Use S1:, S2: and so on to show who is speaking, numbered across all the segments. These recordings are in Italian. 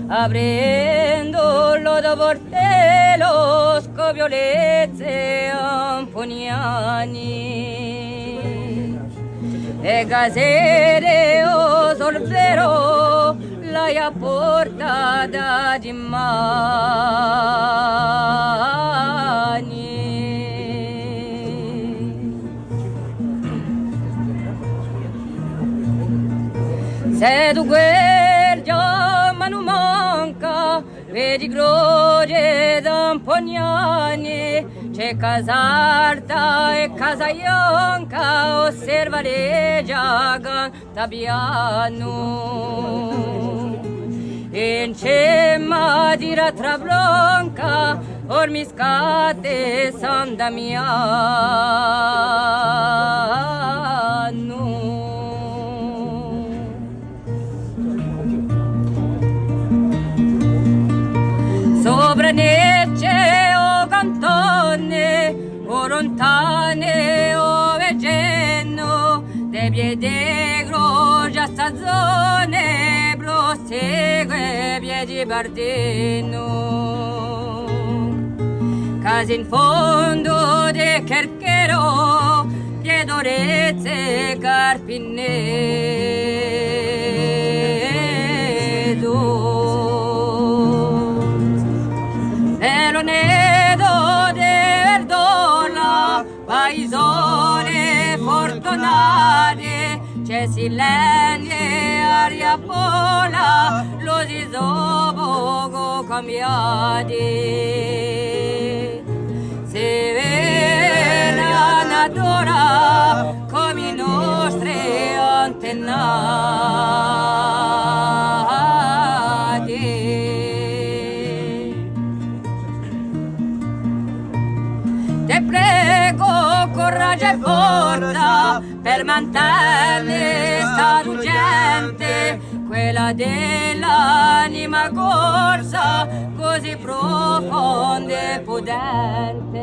S1: aprendo lo portello, scopiolezze amponiani. E casere o solvero la portata di mani. Se tu guarda ma non manca, vedi croce d'ampognani, c'è casarta e casa ianca, osserva le giaganta piano. In cima di ratra blanca, ormi scate San Damiano. Sopra necce o cantone, o lontane o veggeno, de piede grogia stagione, prosegue piedi bardeno. Casi in fondo de Cherchero, piedorezze Carpinedo. Eronedo de Verdola, paesone fortunate, c'è silenzio, aria pola, lo si poco cambiati. Se vera natura come i nostri antennati. Te prego, coraggio e forza per mantenere sta gente, quella dell'anima corsa, così profonda e potente,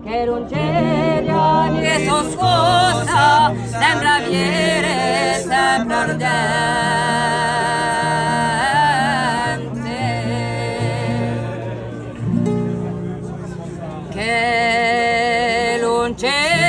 S1: che non c'è che son scossa, sembra avere sempre ardente. Che non c'è